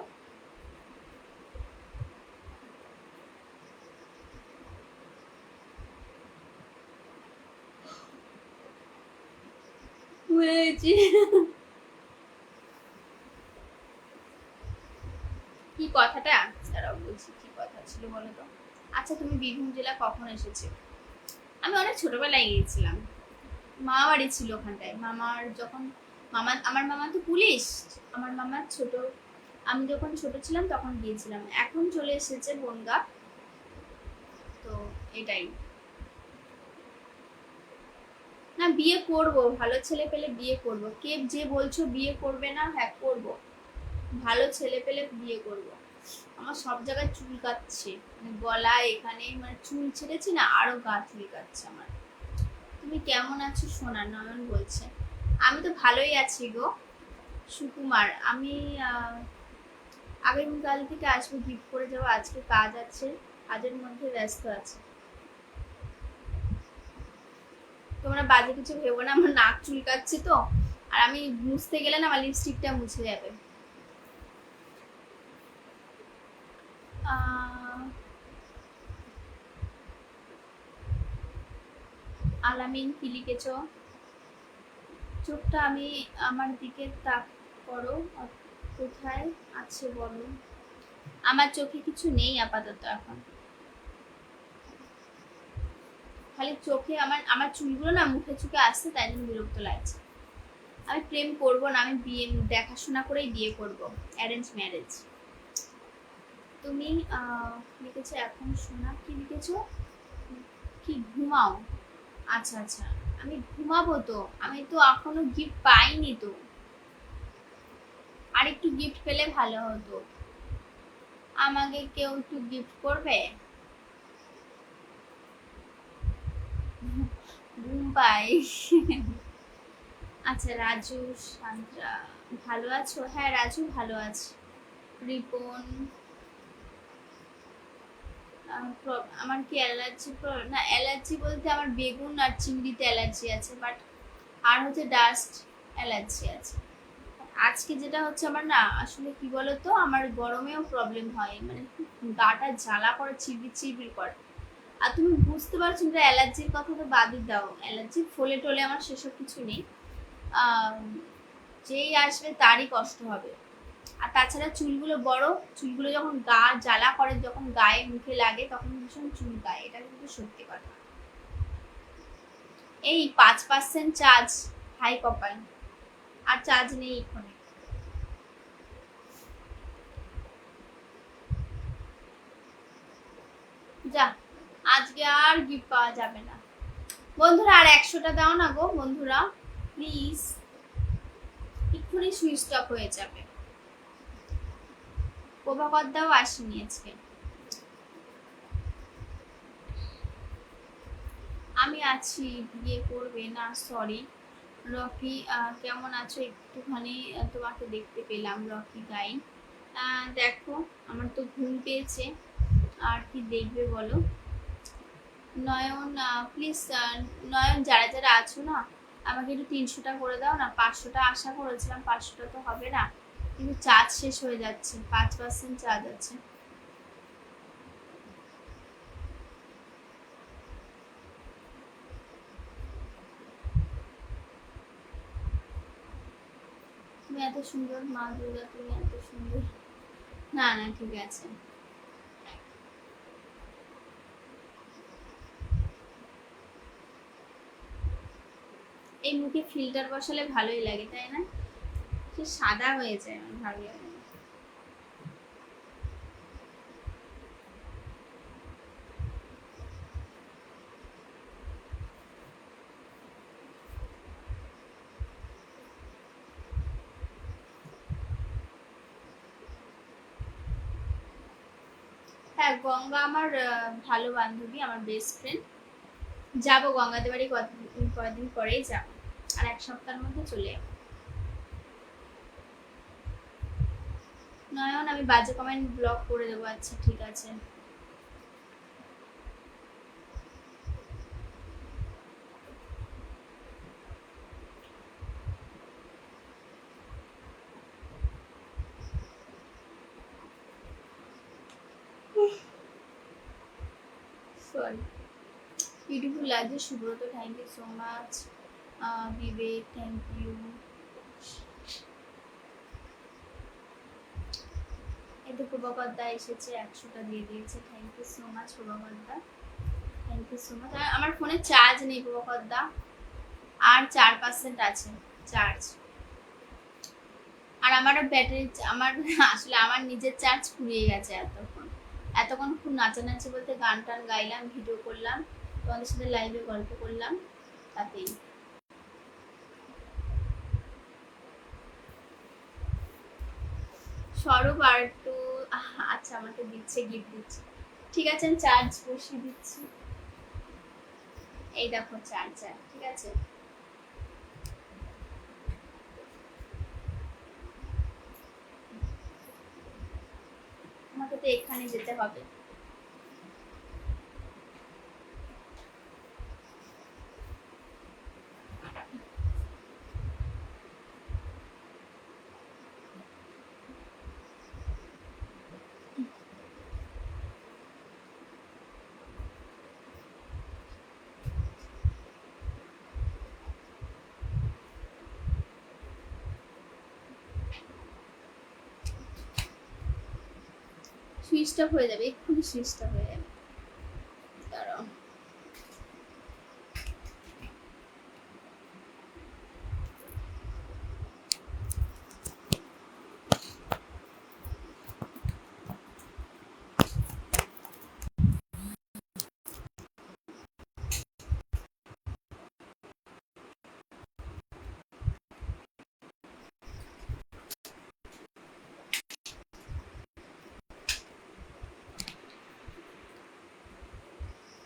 বুঝেছি। কি কথাটা, দাঁড়াও বলছি কি কথা ছিল বলো তো। আচ্ছা তুমি বীরভূম জেলা কখন এসেছো? আমি অনেক ছোটবেলায় গিয়েছিলাম, মামা বাড়ি ছিল ওখানটায়। মামার যখন আমার মামা তো পুলিশ, আমার মামার ছোট, আমি যখন ছোট ছিলাম তখন গিয়েছিলাম। এখন চলে এসেছে বনগা, তো এটাই। না বিয়ে করব, ভালো ছেলে পেলে বিয়ে করব। কে যে বলছো বিয়ে করবে না, হ্যাঁ করব, ভালো ছেলে পেলে বিয়ে করব। আমার সব জায়গায় চুল কাচ্ছে, মানে গলায় এখানে, মানে চুল ছেড়েছি না আরো গা চুল কাচ্ছে আমার। তুমি কেমন আছো সোনা? নয়ন বলছে আমি তো ভালোই আছি গো সুকুমার। আমি আগামীকাল থেকে আসবো, গিফট করে যাবো। আজকে কাজ আছে, কাজের মধ্যে ব্যস্ত আছে। তোমরা বাজে কিছু ভেবো না, আমার নাক চুলকাচ্ছে তো, আর আমি মুছতে গেলে না আমার লিপস্টিকটা মুছে যাবে। আলামিন কি লিখেছো? চোখটা আমি আমার দিকে তাক করো, কোথায় আছে বলো। আমার চোখে কিছু নেই আপাতত এখন, খালি চোখে আমার আমার চুলগুলো না মুখে চুখে আসছে, তাই জন্য বিরক্ত লাগছে। আমি প্রেম করব না, আমি বিয়ে দেখাশোনা করেই বিয়ে করব, অ্যারেঞ্জ ম্যারেজ। তুমি লিখেছো এখন শোনা, কি লিখেছো, কি ঘুমাও? আচ্ছা আচ্ছা, আমি ঘুমাবো তো, আমি তো এখনো গিফট পাইনি তো, আর একটু গিফট পেলে ভালো হতো। আমাকে কেউ একটু গিফট করবে? ঘুম পাই। আচ্ছা রাজু সান্ত্রা ভালো আছো? হ্যাঁ রাজু ভালো আছে। রিপন আমার কি অ্যালার্জি না, অ্যালার্জি বলতে আমার বেগুন আর চিংড়িতে অ্যালার্জি আছে, বাট আর হচ্ছে ডাস্ট অ্যালার্জি আছে। আজকে যেটা হচ্ছে আমার না আসলে কি বলতো, আমার গরমেও প্রবলেম হয়, মানে গাটা জ্বালা করে, চিবির চিবির করে। আর তুমি বুঝতে পারছো না, অ্যালার্জির কথা তো বাদই দাও, অ্যালার্জি ফলে টলে আমার সেসব কিছু নেই, যেই আসবে তারই কষ্ট হবে। আর তাছাড়া চুলগুলো বড়, চুলগুলো যখন গা জ্বালা করে, যখন গায়ে মুখে লাগে তখন ভীষণ চুল গায়ে, এটা কিন্তু সত্যি কথা। এই 5% চার্জ, হাই কপাল, আর চার্জ নেই এখানে। যা, আজকে আর গিফট পাওয়া যাবে না বন্ধুরা, আর 100টা দাও না গো বন্ধুরা প্লিজ, এক্ষুনি সুইচ অফ হয়ে যাবে। প্রভাকরদাও আসেনি আজকে। আমি আছি, বিয়ে করবে না সরি। রকি কেমন আছো, একটুখানি তোমাকে দেখতে পেলাম রকি গাই। দেখো আমার তো ঘুম পেয়েছে, আর কি দেখবে বলো। নয়ন প্লিজ, নয়ন যারা যারা আছো না আমাকে একটু 300টা করে দাও না। 500টা আশা করেছিলাম, 500টা তো হবে না, কিন্তু চার্জ শেষ হয়ে যাচ্ছে, 5% চার্জ আছে। তুমি এত সুন্দর মা দুর্গা, তুমি এত সুন্দর। না না ঠিক আছে। এই মুখে ফিল্টার বসালে ভালোই লাগে তাই না, সে সাদা হয়ে যায়, আমার ভালো লাগে না। হ্যাঁ, গঙ্গা আমার ভালো বান্ধবী, আমার বেস্ট ফ্রেন্ড। যাবো গঙ্গাদের বাড়ি কয়েকদিন পরেই যাবো, আর এক সপ্তাহের মধ্যে চলে যাবো। নয়ন, আমি বাজে কমেন্ট ব্লক করে দেবো। আচ্ছা ঠিক আছে। সরি, বিউটিফুল লাগছে। Subrata, thank you so much. Bibek, thank you. এই তো প্রভাকরদা এসেছে, 100টা দিয়ে দিয়েছে, থ্যাংক ইউ সো মাচ প্রভাকরদা, থ্যাংক ইউ সো মাচ। আমার ফোনে চার্জ নেই প্রভাকরদা, আর 4% আছে চার্জ। আর আমারও ব্যাটারি, আমার আসলে আমার নিজের চার্জ ফুরিয়ে গেছে এতক্ষণ খুব নাচানাচি বলতে গান টান গাইলাম, ভিডিও করলাম, তোমাদের সাথে লাইভে গল্প করলাম, তাতেই। স্বরূপ আর একটু, আচ্ছা আমাকে দিচ্ছে, গিফট দিচ্ছে, ঠিক আছে আমি চার্জ বসিয়ে দিচ্ছি। এই দেখো চার্জার, ঠিক আছে। আমাকে তো এখানে যেতে হবে। সুইচ অফ হয়ে যাবে, এক্ষুনি সুইচ অফ হয়ে যাবে, দাঁড়াও।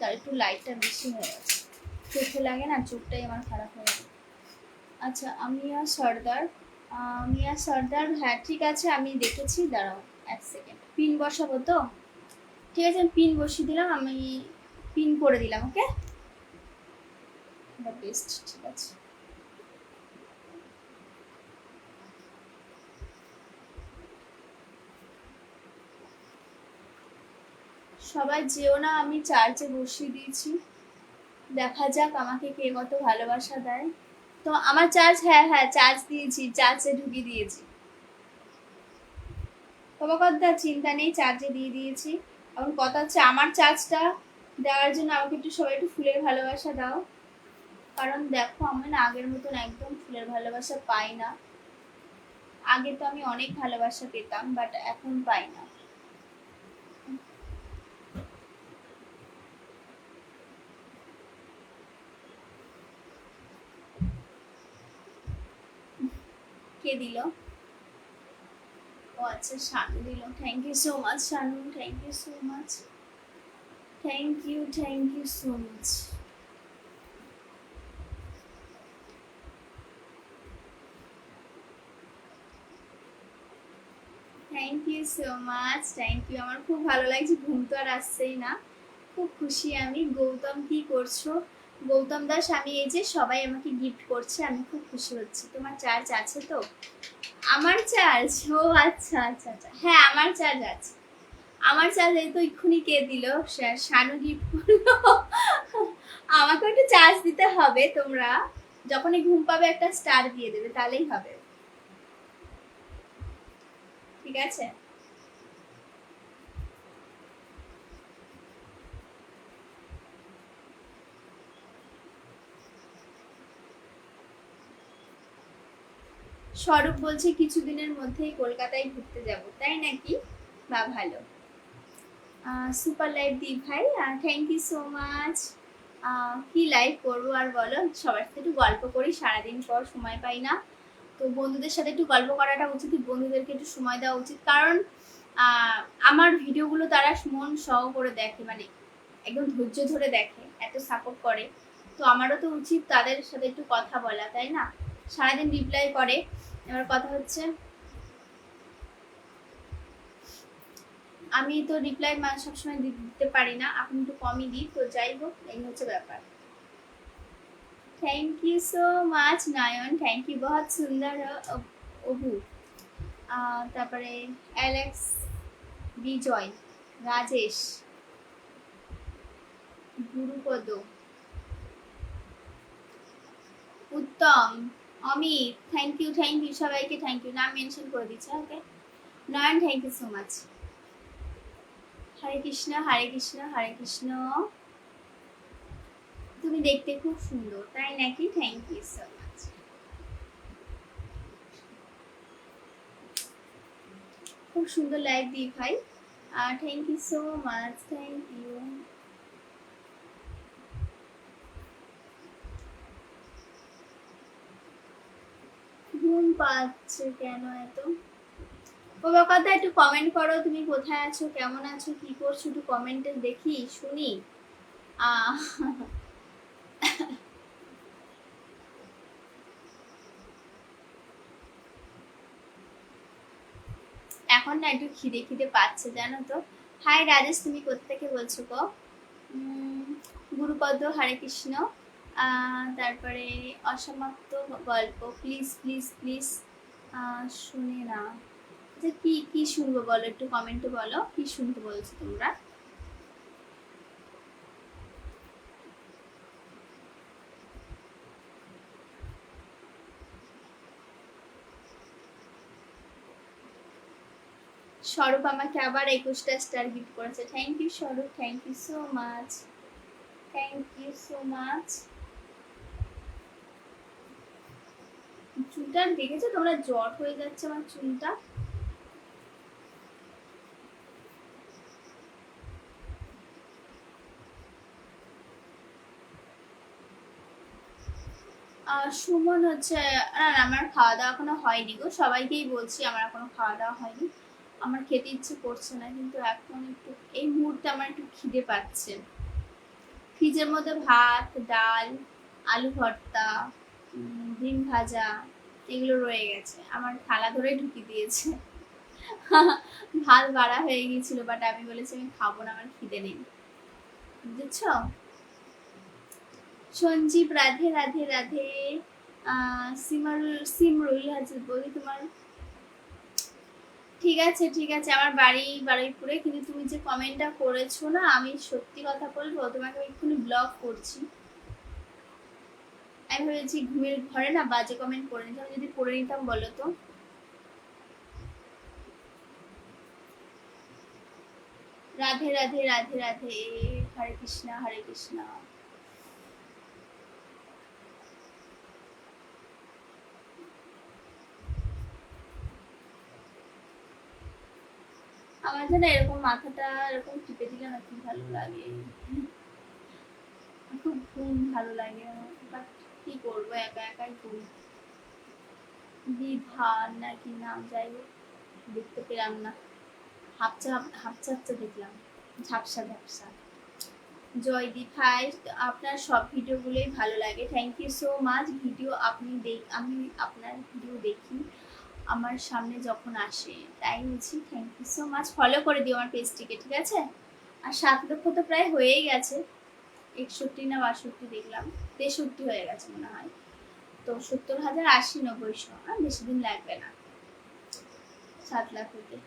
তার একটু লাইটটা বেশি হয়ে গেছে, চোখে লাগে না, চোখটাই আমার খারাপ হয়ে গেছে। আচ্ছা, আমিয়া সর্দার, মিয়া সর্দার, হ্যাঁ ঠিক আছে, আমি দেখেছি, দাঁড়াও 1 সেকেন্ড। পিন বসাবো তো, ঠিক আছে আমি পিন বসিয়ে দিলাম, আমি পিন করে দিলাম, ওকে বেস্ট, ঠিক আছে। সবাই যেও না, আমি চার্জে বসিয়ে দিয়েছি, দেখা যাক আমাকে কে কত ভালোবাসা দেয়। তো আমার চার্জ, হ্যাঁ হ্যাঁ চার্জ দিয়েছি, চার্জে ঢুকিয়ে দিয়েছি তোমার চিন্তা নেই, চার্জে দিয়ে দিয়েছি। এখন কথা হচ্ছে আমার চার্জটা দেওয়ার জন্য আমাকে একটু সবাই একটু ফুলের ভালোবাসা দাও, কারণ দেখো আমি না আগের মতন একদম ফুলের ভালোবাসা পাই না। আগে তো আমি অনেক ভালোবাসা পেতাম, বাট এখন পাই না। কে দিল? ও আচ্ছা, শানু দিল, thank you so much Shanu, thank you so much, thank you so much. Thank you so much, thank you. আমার খুব ভালো লাগছে, ঘুম তো আর আসছেই না, খুব খুশি আমি। গৌতম কি করছো? গৌতম দাস, আমি এই যে সবাই আমাকে গিফট করছে, আমি খুব খুশি হচ্ছি। তোমার চার্জ আছে তো? আমার চার্জ, ও আচ্ছা আচ্ছা আচ্ছা, হ্যাঁ আমার চার্জ আছে, আমার চার্জ এই তো এক্ষুনি কে দিল, শানু গিফট করলো। আমাকে একটু চার্জ দিতে হবে, তোমরা যখনই ঘুম পাবে একটা স্টার দিয়ে দেবে, তাহলেই হবে, ঠিক আছে। স্বরূপ বলছে কিছুদিনের মধ্যেই কলকাতায় ঘুরতে যাব, তাই নাকি? বা ভালো, সুপার লাইভ দীপ ভাই, থ্যাংক ইউ সো মাচ। কি লাইভ করবো আর বলো, সবার সাথে একটু গল্প করি, সারাদিন পর সময় পাই না, তো বন্ধুদের সাথে একটু গল্প করাটা উচিত, বন্ধুদেরকে একটু সময় দেওয়া উচিত, কারণ আমার ভিডিওগুলো তারা মন সহ করে দেখে, মানে একদম ধৈর্য ধরে দেখে, এত সাপোর্ট করে। তো আমারও তো উচিত তাদের সাথে একটু কথা বলা, তাই না? সারাদিন রিপ্লাই করে। এবার কথা হচ্ছে আমি তো রিপ্লাই সবসময় দিতে পারি না, আপনি একটু কমই দিই, তো যাই হোক এই হচ্ছে ব্যাপার। Thank you so much Nayan, thank you, বহুত সুন্দর অভু। তারপরে Alex, Bijay, Rajesh, Gurupada, Uttam, Amit, thank you সবাইকে থ্যাংক ইউ, নাম মেনশন করে দিচ্ছে। Okay Nayan, thank you so much. Hare Krishna Hare Krishna Hare Krishna. তুমি দেখতে খুব সুন্দর, তাই নাকি? Thank you so much. খুব সুন্দর লাইভ দিই ভাই, thank you so much, thank you. ঘুম পাচ্ছে কেন এত? বাবা কথা একটু কমেন্ট করো, তুমি কোথায় আছো, কেমন আছো, কি করছো, একটু কমেন্টে দেখি শুনি। এখন না একটু খিদে খিদে পাচ্ছে জানো তো। হাই রাজেশ, তুমি কোথা থেকে বলছো গো? গুরুপদ, হরে কৃষ্ণ। তারপরে অসমাপ্ত গল্প, প্লিজ প্লিজ প্লিজ শুনে না। আচ্ছা কি কি শুনবো বলো, একটু কমেন্টে বলো কি শুনতে বলছো তোমরা। স্বরূপ আমাকে আবার 21টা স্টার গিফট করেছে, thank you Swarup, thank you so much, thank you so much. চুলটা দেখেছো তোমরা, জট হয়ে যাচ্ছে আমার চুলটা। সুমন হচ্ছে, না আমার খাওয়া দাওয়া এখনো হয়নি গো, সবাইকেই বলছি আমার এখনো খাওয়া দাওয়া হয়নি। আমার খেতে ইচ্ছে করছে না, কিন্তু এখন একটু এই মুহূর্তে আমার একটু খিদে পাচ্ছে। ফ্রিজের মধ্যে ভাত, ডাল, আলু ভর্তা, ডিম ভাজা এগুলো রয়ে গেছে, আমার থালা ধরে ঢুকিয়ে দিয়েছে। ভাত বাড়া হয়ে গিয়েছিল, বাট আমি বলেছি আমি খাবো না, আমার খিদে নেই, বুঝেছো? সঞ্জীব, রাধে রাধে রাধে। সিমরুল হাজির বলি তোমার। ঠিক আছে ঠিক আছে, আমার বাড়ি বারুইপুরে, কিন্তু তুমি যে কমেন্টটা করেছো না, আমি সত্যি কথা বলবো তোমাকে এক্ষুনি ব্লক করছি। আমি ভেবেছি ঘুমের ঘরে না বাজে কমেন্ট করে নিতাম, যদি করে নিতাম বলো তো। রাধে রাধে রাধে রাধে, হরে কৃষ্ণ হরে কৃষ্ণ। আমার যেন এরকম মাথাটা এরকম টিপে দিলে না খুব ভালো লাগে, খুব ঘুম ভালো লাগে, বাট কি করবো, একা একাই ঘুম। বিধান নাকি নাম, যাই হোক দেখতে পেলাম না, হাপচা হাপচা হাপচা দেখলাম, ঝাপসা ঝাপসা। জয়দীপ হাই, আপনার সব ভিডিওগুলোই ভালো লাগে, thank you so much. Video আপনি আমি আপনার ভিডিও দেখি আমার সামনে যখন আসে, তাই বলছি thank you so much. Follow করে দিও আমার পেজটিকে, ঠিক আছে? আর 7 লক্ষ তো প্রায় হয়েই গেছে, 61 না 62 দেখলাম, 63 হয়ে গেছে মনে হয়। তো 70,000, 80, 90, বেশি দিন লাগবে না 7 লাখ হতে।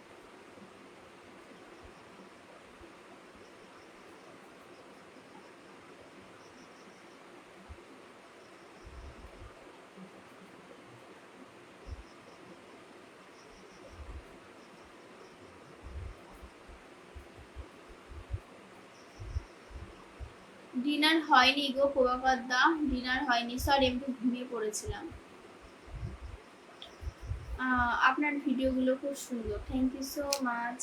ডিনার হয়নি গো প্রভাকর দা, ডিনার হয়নি, সরি আমি তো ঘুমিয়ে পড়েছিলাম। আপনার ভিডিওগুলো খুব সুন্দর, thank you so much.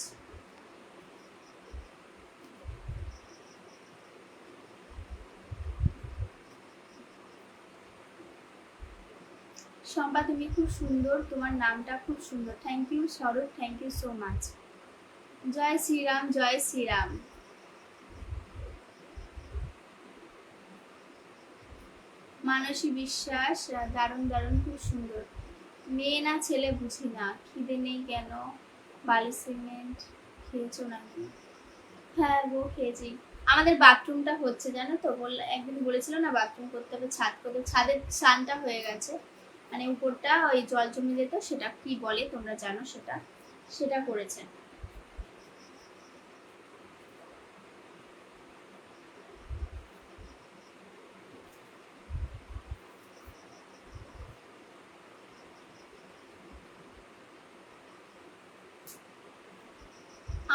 Shampa তুমি খুব সুন্দর, তোমার নামটা খুব সুন্দর, thank you Swarup, thank you so much. জয় শ্রীরাম, জয় শ্রীরাম। মানসী বিশ্বাস, দারুণ দারুণ, খুব সুন্দর। মেয়ে না ছেলে বুঝি না, খিদে নেই কেন? বালি সিমেন্ট খেয়েছো নাকি? হ্যাঁ গো খেয়েছি। আমাদের বাথরুমটা হচ্ছে জানো তো, একদিন বলেছিল না বাথরুম করতে হবে, ছাদ করতে, ছাদের স্নানটা হয়ে গেছে, মানে উপরটা ওই জল জমে যেত, সেটা কি বলে তোমরা জানো, সেটা সেটা করেছে।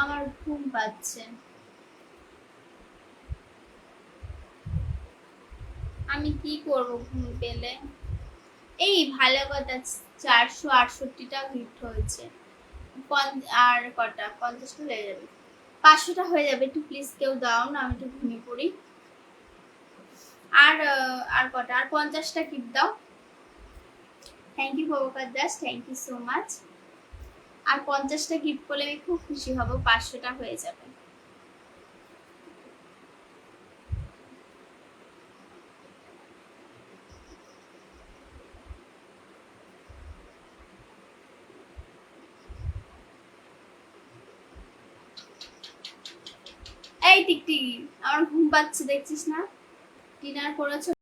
আমার ঘুম পাচ্ছে, আমি কি করব ঘুম পেলে? এই ভালো কথা, 468টা গিফট হয়েছে। আর কটা, 50টা হয়ে যাবে, 500টা হয়ে যাবে। একটু প্লিজ কেউ দাও না, আমি একটু ঘুমিয়ে পড়ি। আর আর কটা, আর 50টা গিফট দাও। Thank you Prabhukar Das, thank you so much. আর 50টা গিফট করলে আমি খুব খুশি হব, 500টা হয়ে যাবে। এই টিকটিকি, আমার ঘুম পাচ্ছে দেখছিস না? ডিনার করেছো?